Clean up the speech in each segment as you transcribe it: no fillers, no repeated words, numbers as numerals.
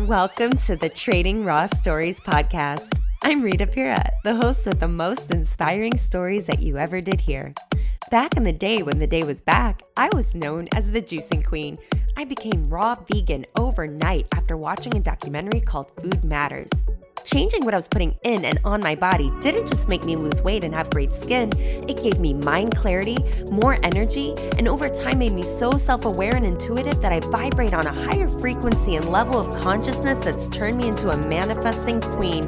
Welcome to the Trading Raw Stories podcast. I'm Rita Pira, the host with the most inspiring stories that you ever did hear. Back in the day when the day was back, I was known as the juicing queen. I became raw vegan overnight after watching a documentary called Food Matters. Changing what I was putting in and on my body didn't just make me lose weight and have great skin, it gave me mind clarity, more energy, and over time made me so self-aware and intuitive that I vibrate on a higher frequency and level of consciousness that's turned me into a manifesting queen.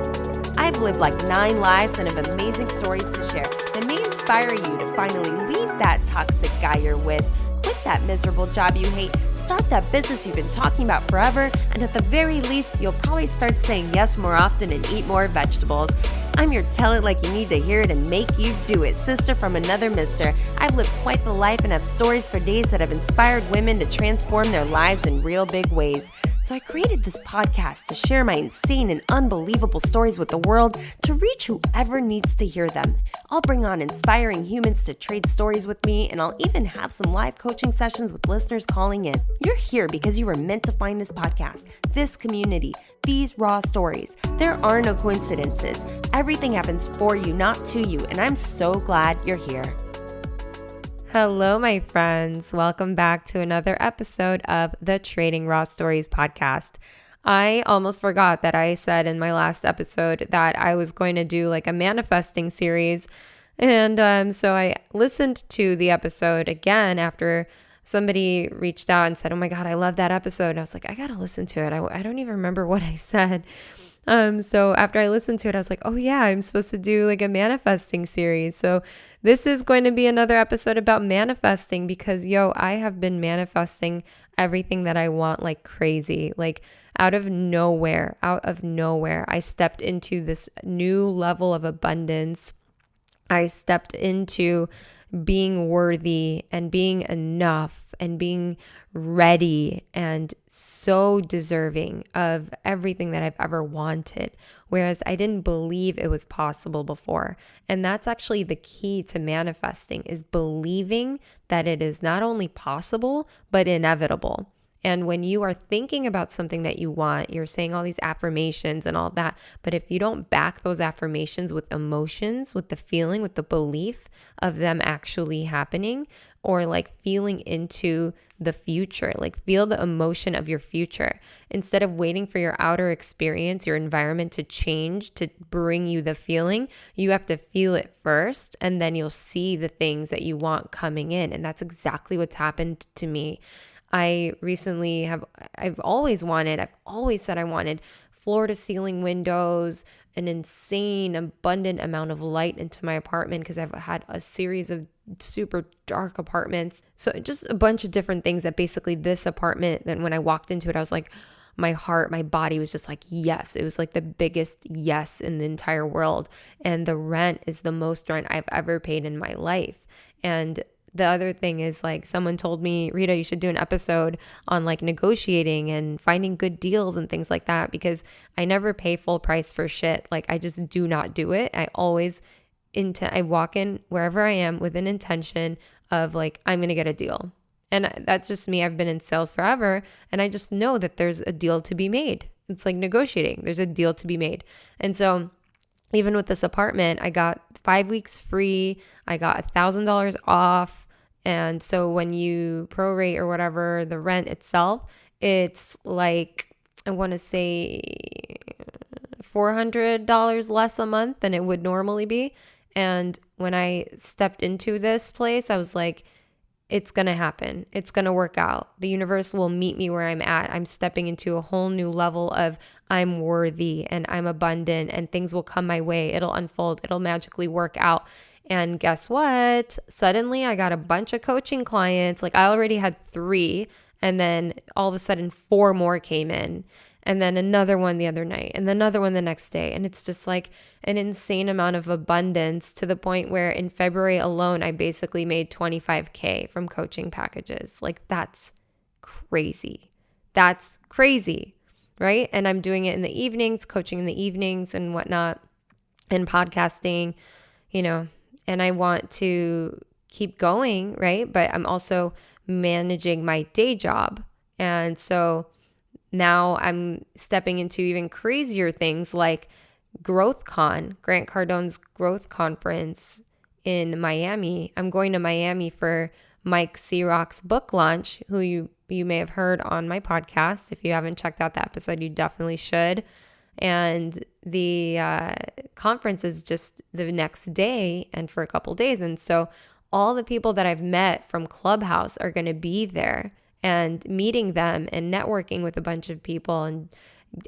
I've lived like 9 lives and have amazing stories to share that may inspire you to finally leave that toxic guy you're with, quit that miserable job you hate, start that business you've been talking about forever, and at the very least, you'll probably start saying yes more often and eat more vegetables. I'm your tell it like you need to hear it and make you do it, sister from another mister. I've lived quite the life and have stories for days that have inspired women to transform their lives in real big ways. So I created this podcast to share my insane and unbelievable stories with the world to reach whoever needs to hear them. I'll bring on inspiring humans to trade stories with me, and I'll even have some live coaching sessions with listeners calling in. You're here because you were meant to find this podcast, this community, these raw stories. There are no coincidences. Everything happens for you, not to you, and I'm so glad you're here. Hello, my friends. Welcome back to another episode of the Trading Raw Stories podcast. I almost forgot that I said in my last episode that I was going to do like a manifesting series. And so I listened to the episode again after somebody reached out and said, oh my God, I love that episode. And I was like, I got to listen to it. I don't even remember what I said. So after I listened to it, I was like, oh yeah, I'm supposed to do like a manifesting series. So this is going to be another episode about manifesting because I have been manifesting everything that I want like crazy, like out of nowhere, I stepped into this new level of abundance. I stepped into being worthy and being enough and being ready and so deserving of everything that I've ever wanted, whereas I didn't believe it was possible before. And that's actually the key to manifesting, is believing that it is not only possible, but inevitable. And when you are thinking about something that you want, you're saying all these affirmations and all that. But if you don't back those affirmations with emotions, with the feeling, with the belief of them actually happening, or like feeling into the future, like feel the emotion of your future. Instead of waiting for your outer experience, your environment to change to bring you the feeling, you have to feel it first, and then you'll see the things that you want coming in. And that's exactly what's happened to me. I've always said I wanted floor to ceiling windows, an insane abundant amount of light into my apartment because I've had a series of super dark apartments. So just a bunch of different things that basically this apartment, then when I walked into it, I was like, my body was just like, yes. It was like the biggest yes in the entire world. And the rent is the most rent I've ever paid in my life. And the other thing is, like, someone told me, Rita, you should do an episode on like negotiating and finding good deals and things like that, because I never pay full price for shit. Like, I just do not do it. I walk in wherever I am with an intention of like, I'm going to get a deal. And that's just me. I've been in sales forever, and I just know that there's a deal to be made. It's like negotiating. There's a deal to be made. And so even with this apartment, I got 5 weeks free. I got $1,000 off. And so when you prorate or whatever the rent itself, it's like, I want to say $400 less a month than it would normally be. And when I stepped into this place, I was like, it's going to happen. It's going to work out. The universe will meet me where I'm at. I'm stepping into a whole new level of I'm worthy and I'm abundant and things will come my way. It'll unfold. It'll magically work out. And guess what? Suddenly I got a bunch of coaching clients. Like, I already had 3, and then all of a sudden 4 more came in. And then another one the other night, and another one the next day. And it's just like an insane amount of abundance, to the point where in February alone, I basically made $25K from coaching packages. Like, that's crazy. That's crazy, right? And I'm doing it in the evenings, coaching in the evenings and whatnot, and podcasting, and I want to keep going, right? But I'm also managing my day job. And so now I'm stepping into even crazier things like GrowthCon, Grant Cardone's growth conference in Miami. I'm going to Miami for Mike Searock's book launch, who you may have heard on my podcast. If you haven't checked out that episode, you definitely should. And the conference is just the next day and for a couple days. And so all the people that I've met from Clubhouse are going to be there, and meeting them and networking with a bunch of people. And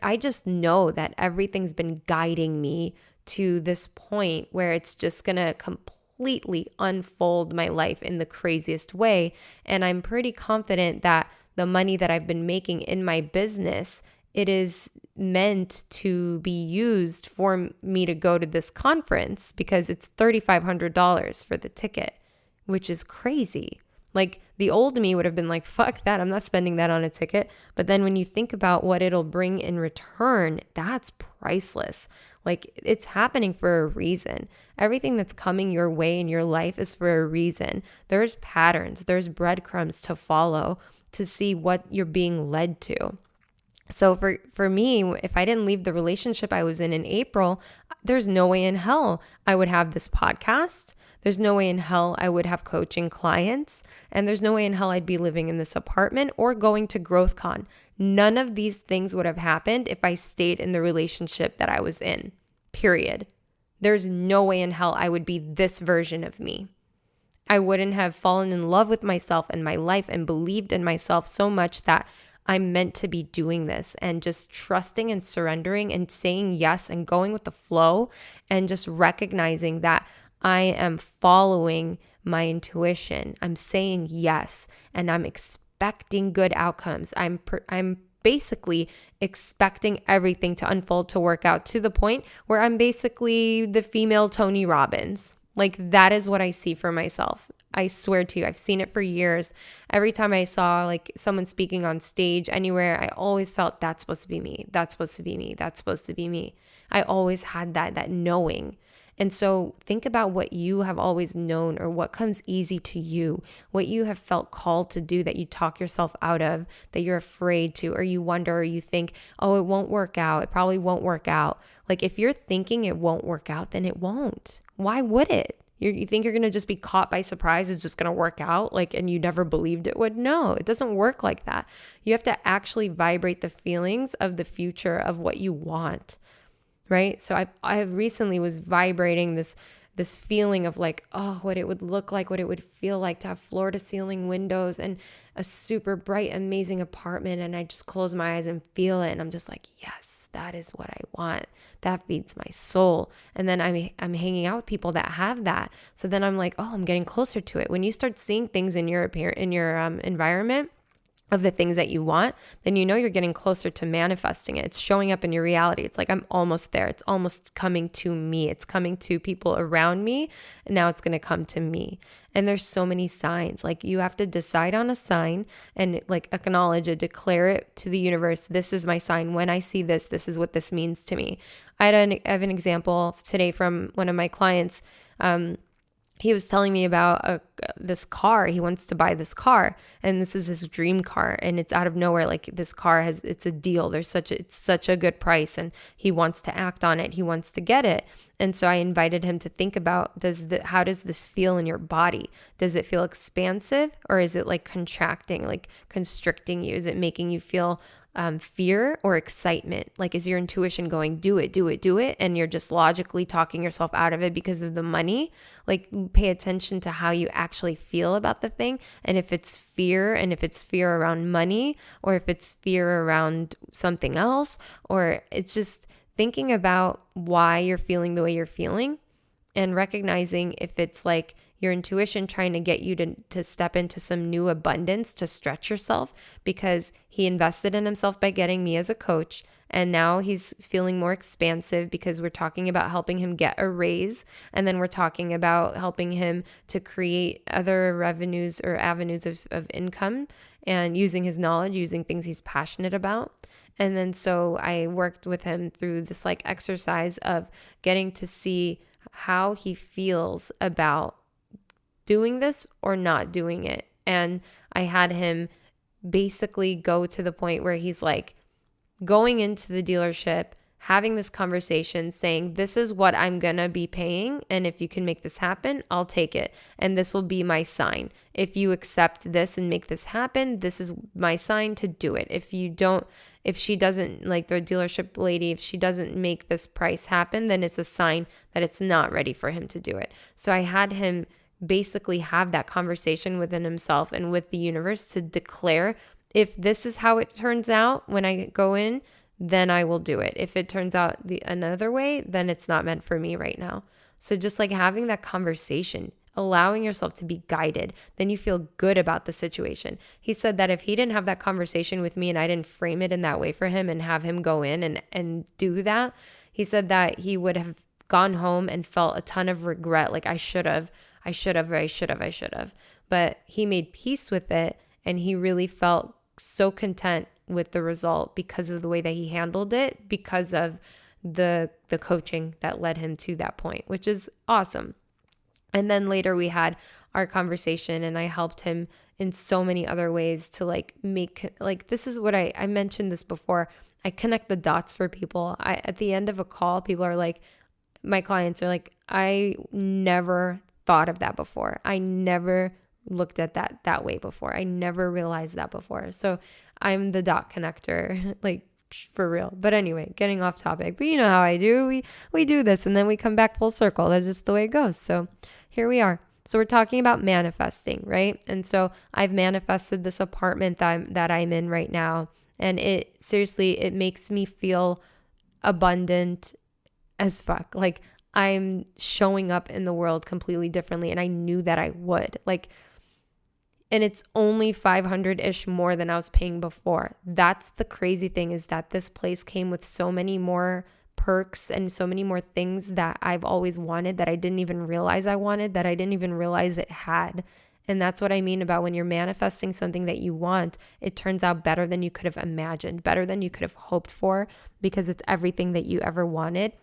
I just know that everything's been guiding me to this point where it's just going to completely unfold my life in the craziest way. And I'm pretty confident that the money that I've been making in my business, it is meant to be used for me to go to this conference, because it's $3,500 for the ticket, which is crazy. Like, the old me would have been like, fuck that, I'm not spending that on a ticket. But then when you think about what it'll bring in return, that's priceless. Like, it's happening for a reason. Everything that's coming your way in your life is for a reason. There's patterns, there's breadcrumbs to follow to see what you're being led to. So for me, if I didn't leave the relationship I was in April, there's no way in hell I would have this podcast. There's no way in hell I would have coaching clients. And there's no way in hell I'd be living in this apartment or going to GrowthCon. None of these things would have happened if I stayed in the relationship that I was in, period. There's no way in hell I would be this version of me. I wouldn't have fallen in love with myself and my life and believed in myself so much that I'm meant to be doing this, and just trusting and surrendering and saying yes and going with the flow, and just recognizing that I am following my intuition. I'm saying yes, and I'm expecting good outcomes. I'm basically expecting everything to unfold, to work out, to the point where I'm basically the female Tony Robbins. Like, that is what I see for myself. I swear to you, I've seen it for years. Every time I saw like someone speaking on stage anywhere, I always felt that's supposed to be me. That's supposed to be me. That's supposed to be me. I always had that knowing. And so think about what you have always known, or what comes easy to you, what you have felt called to do that you talk yourself out of, that you're afraid to, or you wonder, or you think, oh, it won't work out. It probably won't work out. Like, if you're thinking it won't work out, then it won't. Why would it? You think you're going to just be caught by surprise? It's just going to work out, like, and you never believed it would? No, it doesn't work like that. You have to actually vibrate the feelings of the future of what you want, right? So I recently was vibrating this feeling of like, oh, what it would look like, what it would feel like to have floor to ceiling windows and a super bright, amazing apartment. And I just close my eyes and feel it. And I'm just like, yes, that is what I want. That feeds my soul. And then I'm hanging out with people that have that. So then I'm like, oh, I'm getting closer to it. When you start seeing things in your environment of the things that you want, then you know you're getting closer to manifesting it. It's showing up in your reality. It's like, I'm almost there. It's almost coming to me. It's coming to people around me. And now it's going to come to me. And there's so many signs. Like, you have to decide on a sign and like acknowledge it, declare it to the universe. This is my sign. When I see this, this is what this means to me. I have an example today from one of my clients. He was telling me about this car. He wants to buy this car, and this is his dream car, and it's out of nowhere. Like, this car it's a deal. It's such a good price, and he wants to act on it. He wants to get it. And so I invited him to think about, how does this feel in your body? Does it feel expansive, or is it like contracting, like constricting you? Is it making you feel fear or excitement? Like, is your intuition going, do it, do it, do it? And you're just logically talking yourself out of it because of the money? Like, pay attention to how you actually feel about the thing. And if it's fear, and if it's fear around money, or if it's fear around something else, or it's just thinking about why you're feeling the way you're feeling, and recognizing if it's like your intuition trying to get you to step into some new abundance, to stretch yourself, because he invested in himself by getting me as a coach. And now he's feeling more expansive because we're talking about helping him get a raise. And then we're talking about helping him to create other revenues or avenues of income, and using his knowledge, using things he's passionate about. And then so I worked with him through this like exercise of getting to see how he feels about doing this or not doing it. And I had him basically go to the point where he's like, going into the dealership, having this conversation, saying, this is what I'm going to be paying. And if you can make this happen, I'll take it. And this will be my sign. If you accept this and make this happen, this is my sign to do it. If she doesn't, like the dealership lady, if she doesn't make this price happen, then it's a sign that it's not ready for him to do it. So I had him basically have that conversation within himself and with the universe to declare, if this is how it turns out when I go in, then I will do it. If it turns out another way, then it's not meant for me right now. So just like having that conversation, allowing yourself to be guided, then you feel good about the situation. He said that if he didn't have that conversation with me and I didn't frame it in that way for him and have him go in and do that, he said that he would have gone home and felt a ton of regret. Like I should have. But he made peace with it, and he really felt so content with the result because of the way that he handled it, because of the coaching that led him to that point, which is awesome. And then later we had our conversation, and I helped him in so many other ways to this is what I mentioned this before. I connect the dots for people. At the end of a call, people are like, my clients are like, I never thought of that before. I never looked at that way before. I never realized that before. So I'm the dot connector, like for real. But anyway, getting off topic. But you know how I do. We do this and then we come back full circle. That's just the way it goes. So here we are. So we're talking about manifesting, right? And so I've manifested this apartment that I'm in right now. And it makes me feel abundant as fuck. Like I'm showing up in the world completely differently. And I knew that I would. And it's only $500-ish more than I was paying before. That's the crazy thing, is that this place came with so many more perks and so many more things that I've always wanted, that I didn't even realize I wanted, that I didn't even realize it had. And that's what I mean about when you're manifesting something that you want, it turns out better than you could have imagined, better than you could have hoped for, because it's everything that you ever wanted.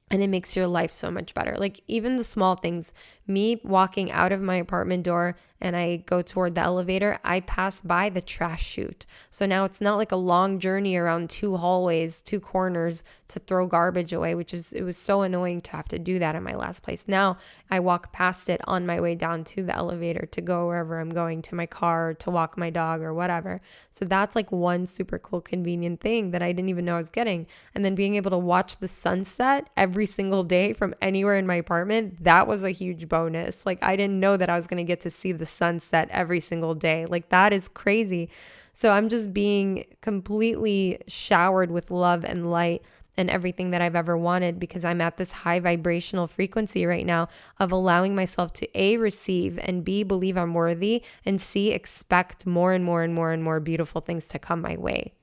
And it makes your life so much better. Like even the small things, me walking out of my apartment door and I go toward the elevator, I pass by the trash chute. So now it's not like a long journey around 2 hallways, 2 corners to throw garbage away, it was so annoying to have to do that in my last place. Now I walk past it on my way down to the elevator to go wherever I'm going, to my car, to walk my dog or whatever. So that's like one super cool, convenient thing that I didn't even know I was getting. And then being able to watch the sunset every single day from anywhere in my apartment, that was a huge bonus. Like I didn't know that I was going to get to see the sunset every single day. Like that is crazy. So I'm just being completely showered with love and light and everything that I've ever wanted, because I'm at this high vibrational frequency right now of allowing myself to A, receive, and B, believe I'm worthy, and C, expect more and more and more and more beautiful things to come my way.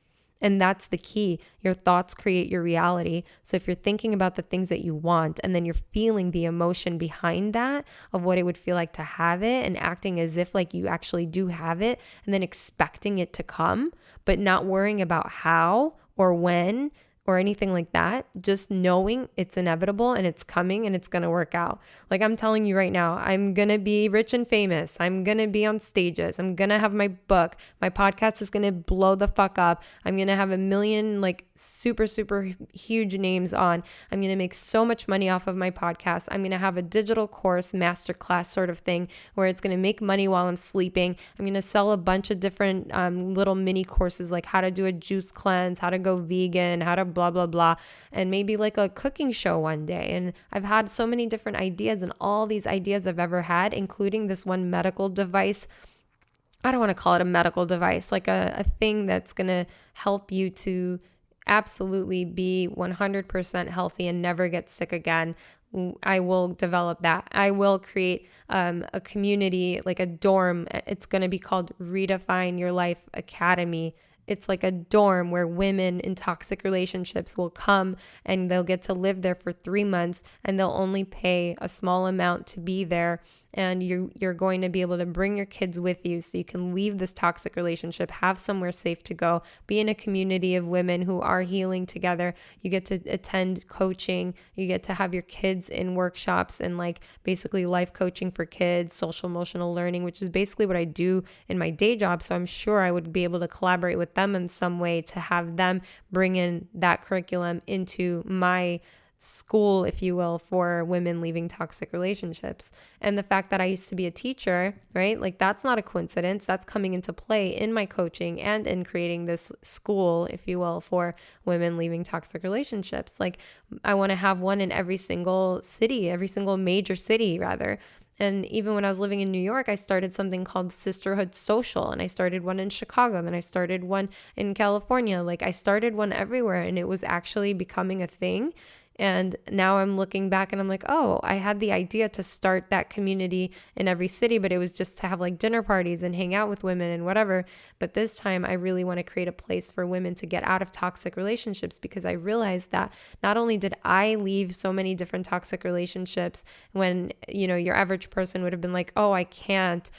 And that's the key. Your thoughts create your reality. So if you're thinking about the things that you want and then you're feeling the emotion behind that of what it would feel like to have it and acting as if like you actually do have it, and then expecting it to come, but not worrying about how or when or anything like that, just knowing it's inevitable and it's coming and it's going to work out. Like I'm telling you right now, I'm going to be rich and famous. I'm going to be on stages. I'm going to have my book. My podcast is going to blow the fuck up. I'm going to have 1 million like super, super huge names on. I'm going to make so much money off of my podcast. I'm going to have a digital course, masterclass sort of thing where it's going to make money while I'm sleeping. I'm going to sell a bunch of different little mini courses, like how to do a juice cleanse, how to go vegan, how to blah, blah, blah, and maybe like a cooking show one day. And I've had so many different ideas, and all these ideas I've ever had, including this one medical device. I don't want to call it a medical device, like a thing that's going to help you to absolutely be 100% healthy and never get sick again. I will develop that. I will create a community, like a dorm. It's going to be called Redefine Your Life Academy. It's like a dorm where women in toxic relationships will come and they'll get to live there for 3 months, and they'll only pay a small amount to be there. And you're going to be able to bring your kids with you so you can leave this toxic relationship, have somewhere safe to go, be in a community of women who are healing together. You get to attend coaching. You get to have your kids in workshops and like basically life coaching for kids, social emotional learning, which is basically what I do in my day job. So I'm sure I would be able to collaborate with with them in some way to have them bring in that curriculum into my school, if you will, for women leaving toxic relationships. And the fact that I used to be a teacher, right? Like that's not a coincidence. That's coming into play in my coaching and in creating this school, if you will, for women leaving toxic relationships. Like I want to have one in every single city, every single major city rather. And even when I was living in New York, I started something called Sisterhood Social, and I started one in Chicago, then I started one in California. Like I started one everywhere, and it was actually becoming a thing. And now I'm looking back and I'm like, oh, I had the idea to start that community in every city, but it was just to have like dinner parties and hang out with women and whatever. But this time I really want to create a place for women to get out of toxic relationships, because I realized that not only did I leave so many different toxic relationships when, you know, your average person would have been like, oh, I can't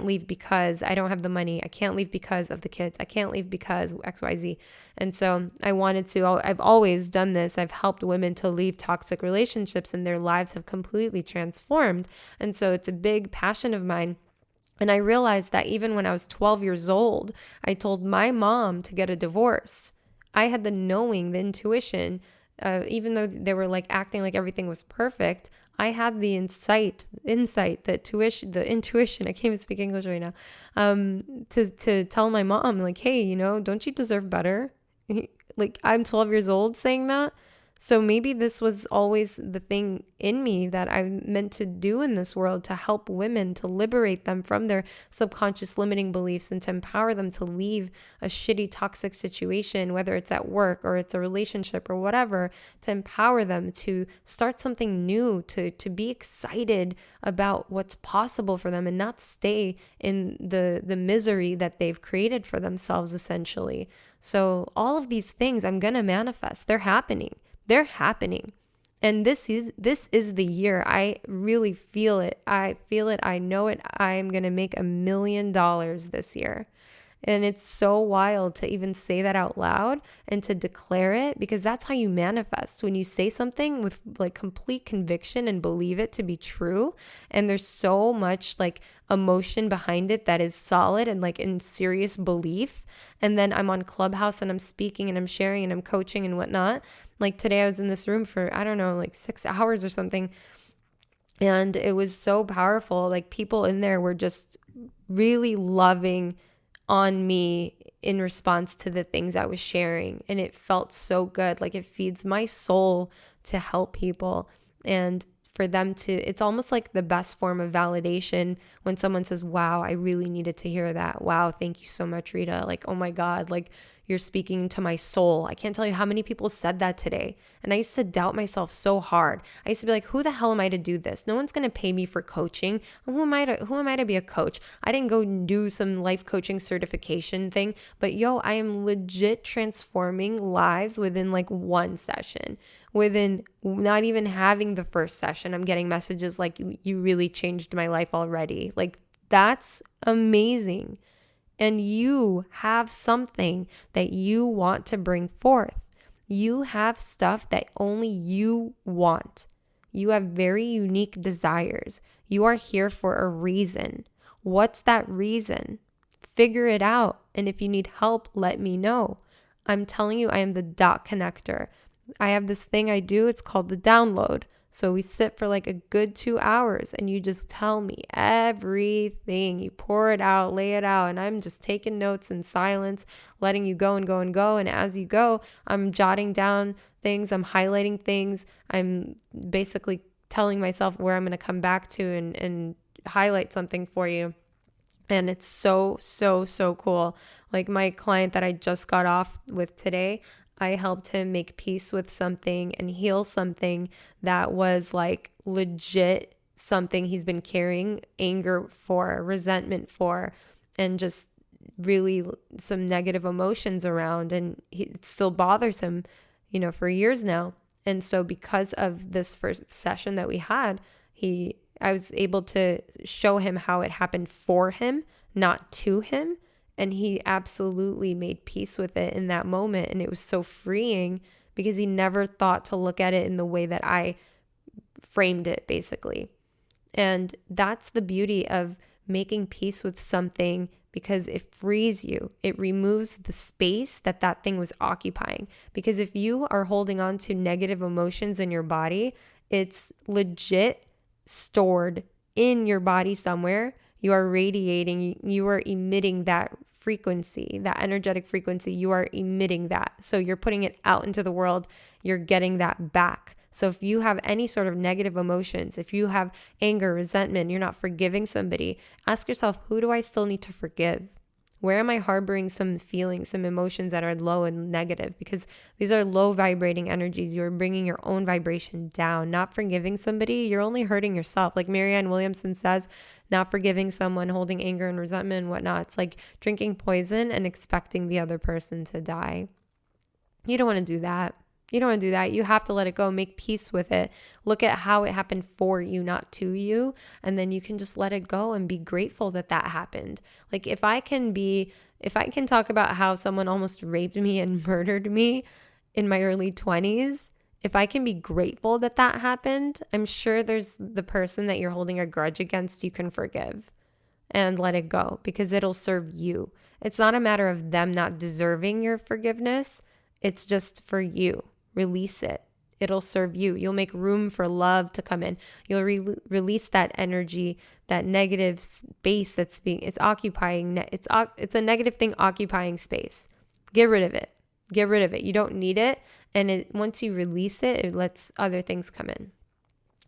leave because I don't have the money. I can't leave because of the kids. I can't leave because XYZ. And so I've always done this. I've helped women to leave toxic relationships and their lives have completely transformed. And so it's a big passion of mine. And I realized that even when I was 12 years old, I told my mom to get a divorce. I had the knowing, the intuition, even though they were like acting like everything was perfect, I had the insight, the intuition, I can't even speak English right now, to tell my mom, like, hey, you know, don't you deserve better? Like, I'm 12 years old saying that. So maybe this was always the thing in me that I'm meant to do in this world, to help women, to liberate them from their subconscious limiting beliefs and to empower them to leave a shitty, toxic situation, whether it's at work or it's a relationship or whatever, to empower them to start something new, to be excited about what's possible for them and not stay in the misery that they've created for themselves, essentially. So all of these things I'm going to manifest. They're happening. They're happening. And this is the year. I really feel it. I feel it. I know it. I'm going to make $1 million this year. And it's so wild to even say that out loud and to declare it, because that's how you manifest. When you say something with like complete conviction and believe it to be true, and there's so much like emotion behind it that is solid and like in serious belief. And then I'm on Clubhouse and I'm speaking and I'm sharing and I'm coaching and whatnot. Like today I was in this room for, I don't know, like 6 hours or something. And it was so powerful. Like people in there were just really loving on me in response to the things I was sharing. And it felt so good. Like it feeds my soul to help people. And for them to, it's almost like the best form of validation when someone says, wow, I really needed to hear that. Wow, thank you so much, Rita. Like, oh my God, like you're speaking to my soul. I can't tell you how many people said that today. And I used to doubt myself so hard. I used to be like, who the hell am I to do this? No one's going to pay me for coaching. Who am I to be a coach? I didn't go do some life coaching certification thing, but I am legit transforming lives within like one session. Within not even having the first session, I'm getting messages like, you really changed my life already. Like, that's amazing. And you have something that you want to bring forth. You have stuff that only you want. You have very unique desires. You are here for a reason. What's that reason? Figure it out. And if you need help, let me know. I'm telling you, I am the dot connector. I have this thing I do. It's called the download. So we sit for like a good 2 hours and you just tell me everything. You pour it out, lay it out, and I'm just taking notes in silence, letting you go and go and go. And as you go, I'm jotting down things. I'm highlighting things. I'm basically telling myself where I'm going to come back to and highlight something for you. And it's so, so, so cool. Like my client that I just got off with today, I helped him make peace with something and heal something that was like legit something he's been carrying anger for, resentment for, and just really some negative emotions around. And it still bothers him, for years now. And so because of this first session that we had, I was able to show him how it happened for him, not to him. And he absolutely made peace with it in that moment. And it was so freeing because he never thought to look at it in the way that I framed it, basically. And that's the beauty of making peace with something because it frees you. It removes the space that that thing was occupying. Because if you are holding on to negative emotions in your body, it's legit stored in your body somewhere. You are radiating, you are emitting that frequency, that energetic frequency. You are emitting that. So you're putting it out into the world. You're getting that back. So if you have any sort of negative emotions, if you have anger, resentment, you're not forgiving somebody, ask yourself, who do I still need to forgive? Where am I harboring some feelings, some emotions that are low and negative? Because these are low vibrating energies. You're bringing your own vibration down. Not forgiving somebody, you're only hurting yourself. Like Marianne Williamson says, not forgiving someone, holding anger and resentment and whatnot. It's like drinking poison and expecting the other person to die. You don't want to do that. You don't want to do that. You have to let it go. Make peace with it. Look at how it happened for you, not to you. And then you can just let it go and be grateful that that happened. Like if I can talk about how someone almost raped me and murdered me in my early 20s, if I can be grateful that that happened, I'm sure there's the person that you're holding a grudge against you can forgive and let it go because it'll serve you. It's not a matter of them not deserving your forgiveness. It's just for you. Release it. It'll serve you. You'll make room for love to come in. You'll release that energy, that negative space it's occupying. It's a negative thing occupying space. Get rid of it. Get rid of it. You don't need it. And once you release it, it lets other things come in.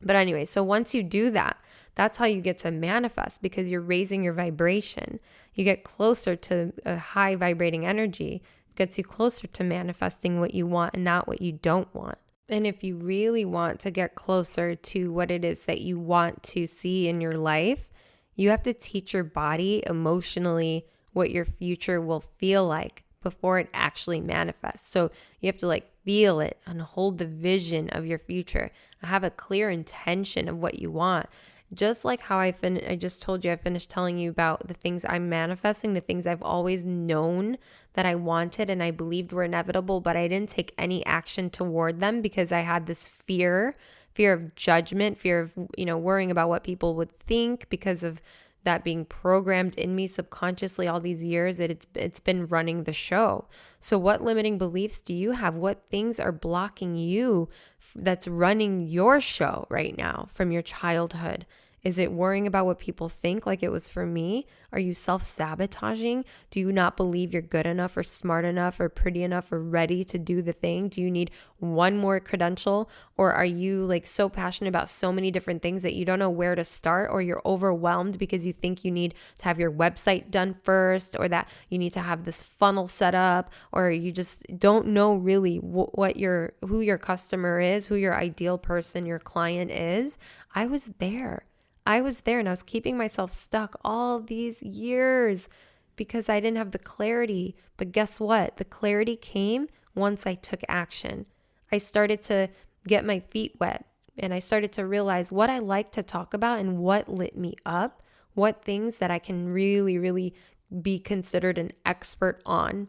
But anyway, so once you do that, that's how you get to manifest because you're raising your vibration. You get closer to a high vibrating energy. Gets you closer to manifesting what you want and not what you don't want. And if you really want to get closer to what it is that you want to see in your life, you have to teach your body emotionally what your future will feel like before it actually manifests. So you have to feel it and hold the vision of your future. Have a clear intention of what you want. Just like how I just told you, I finished telling you about the things I'm manifesting, the things I've always known that I wanted and I believed were inevitable, but I didn't take any action toward them because I had this fear of judgment, fear of, worrying about what people would think because of that being programmed in me subconsciously all these years that it's been running the show. So what limiting beliefs do you have? What things are blocking you that's running your show right now from your childhood? Is it worrying about what people think like it was for me? Are you self-sabotaging? Do you not believe you're good enough or smart enough or pretty enough or ready to do the thing? Do you need one more credential? Or are you so passionate about so many different things that you don't know where to start, or you're overwhelmed because you think you need to have your website done first, or that you need to have this funnel set up, or you just don't know really who your customer is, who your ideal person, your client is? I was there and I was keeping myself stuck all these years because I didn't have the clarity. But guess what? The clarity came once I took action. I started to get my feet wet and I started to realize what I like to talk about and what lit me up, what things that I can really, really be considered an expert on.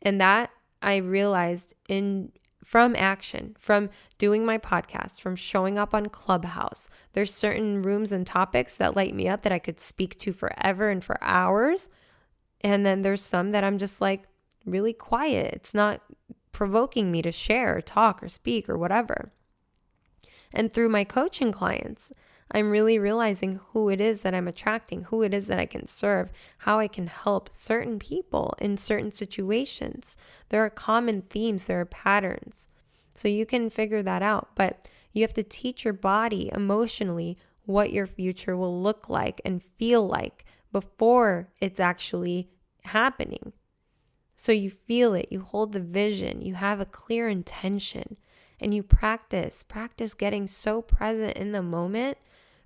And that I realized from action, from doing my podcast, from showing up on Clubhouse. There's certain rooms and topics that light me up that I could speak to forever and for hours. And then there's some that I'm just really quiet. It's not provoking me to share or talk or speak or whatever. And through my coaching clients, I'm really realizing who it is that I'm attracting, who it is that I can serve, how I can help certain people in certain situations. There are common themes, there are patterns. So you can figure that out, but you have to teach your body emotionally what your future will look like and feel like before it's actually happening. So you feel it, you hold the vision, you have a clear intention, and you practice getting so present in the moment.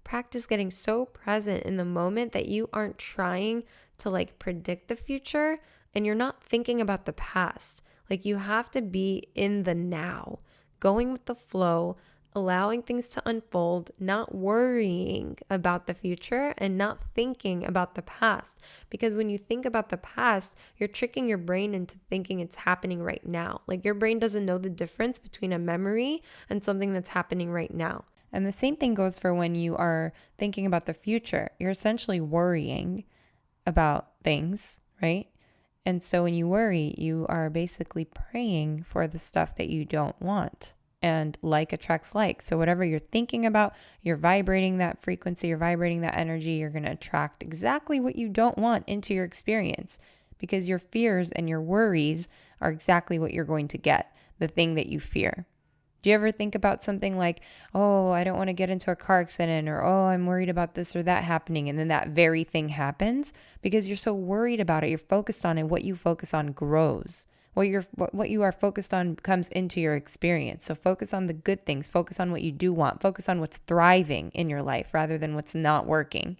Practice getting so present in the moment that you aren't trying to predict the future and you're not thinking about the past. You have to be in the now, going with the flow, allowing things to unfold, not worrying about the future and not thinking about the past. Because when you think about the past, you're tricking your brain into thinking it's happening right now. Your brain doesn't know the difference between a memory and something that's happening right now. And the same thing goes for when you are thinking about the future. You're essentially worrying about things, right? And so when you worry, you are basically praying for the stuff that you don't want. And like attracts like. So whatever you're thinking about, you're vibrating that frequency, you're vibrating that energy, you're going to attract exactly what you don't want into your experience, because your fears and your worries are exactly what you're going to get, the thing that you fear. Do you ever think about something like, oh, I don't want to get into a car accident, or, oh, I'm worried about this or that happening, and then that very thing happens because you're so worried about it, you're focused on it, what you focus on grows. What you are focused on comes into your experience. So focus on the good things, focus on what you do want, focus on what's thriving in your life rather than what's not working.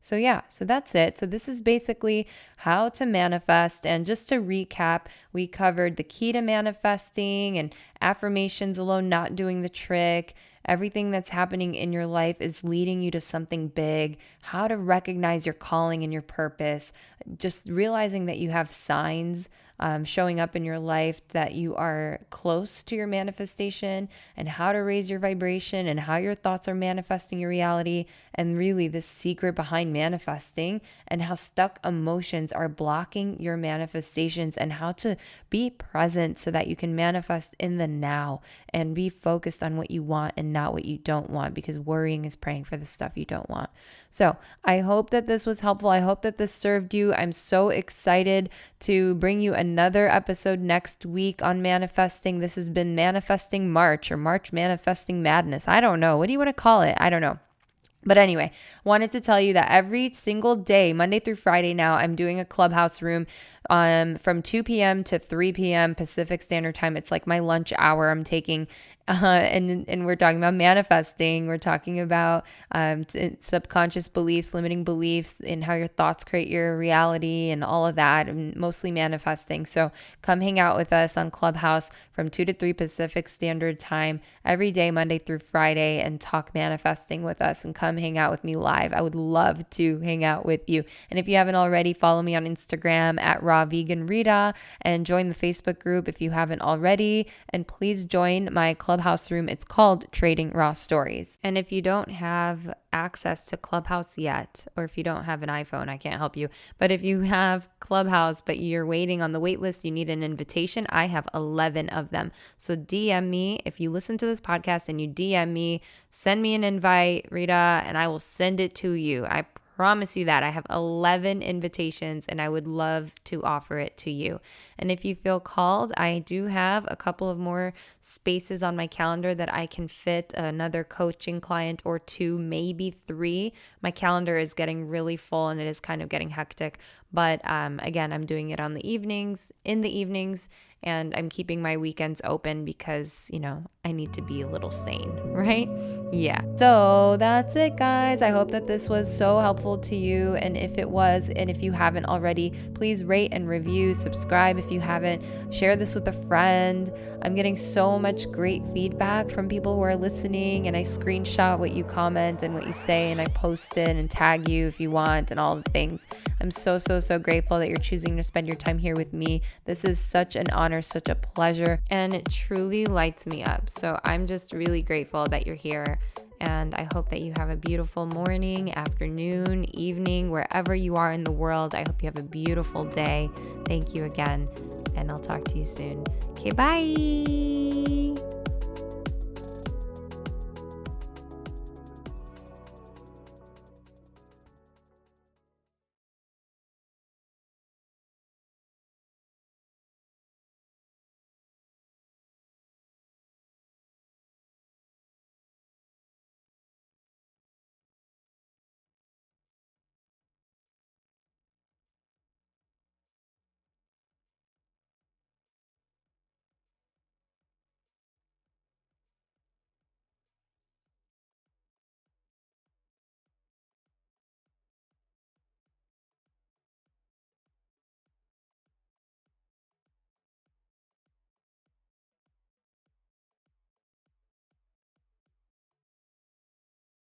So that's it. So this is basically how to manifest. And just to recap, we covered the key to manifesting and affirmations alone not doing the trick. Everything that's happening in your life is leading you to something big. How to recognize your calling and your purpose. Just realizing that you have signs showing up in your life that you are close to your manifestation, and how to raise your vibration and how your thoughts are manifesting your reality, and really the secret behind manifesting, and how stuck emotions are blocking your manifestations, and how to be present so that you can manifest in the now and be focused on what you want and not what you don't want, because worrying is praying for the stuff you don't want. So I hope that this was helpful. I hope that this served you. I'm so excited to bring you another episode next week on manifesting. This has been Manifesting March, or March Manifesting Madness. I don't know. What do you want to call it? I don't know. But anyway, wanted to tell you that every single day, Monday through Friday now, I'm doing a Clubhouse room from 2 p.m. to 3 p.m. Pacific Standard Time. It's like my lunch hour I'm taking. And we're talking about manifesting. We're talking about subconscious beliefs, limiting beliefs, and how your thoughts create your reality and all of that, and mostly manifesting. So come hang out with us on Clubhouse from 2 to 3 Pacific Standard Time every day, Monday through Friday, and talk manifesting with us, and come hang out with me live. I would love to hang out with you. And if you haven't already, follow me on Instagram at @rawveganrita, and join the Facebook group if you haven't already. And please join my Clubhouse room. It's called Trading Raw Stories. And if you don't have access to Clubhouse yet, or if you don't have an iPhone, I can't help you. But if you have Clubhouse, but you're waiting on the wait list, you need an invitation, I have 11 of them. So DM me. If you listen to this podcast and you DM me, send me an invite, Rita, and I will send it to you. I promise you that. I have 11 invitations, and I would love to offer it to you. And if you feel called, I do have a couple of more spaces on my calendar that I can fit another coaching client or 2, maybe 3. My calendar is getting really full, and it is kind of getting hectic. But again, I'm doing it in the evenings, and I'm keeping my weekends open because, I need to be a little sane, right? Yeah. So that's it, guys. I hope that this was so helpful to you. And if it was, and if you haven't already, please rate and review, subscribe if you haven't, share this with a friend. I'm getting so much great feedback from people who are listening, and I screenshot what you comment and what you say, and I post it and tag you if you want, and all the things. I'm so grateful that you're choosing to spend your time here with me. This is such an honor, such a pleasure, and it truly lights me up. So I'm just really grateful that you're here, and I hope that you have a beautiful morning, afternoon, evening, wherever you are in the world. I hope you have a beautiful day. Thank you again, and I'll talk to you soon. Okay, bye.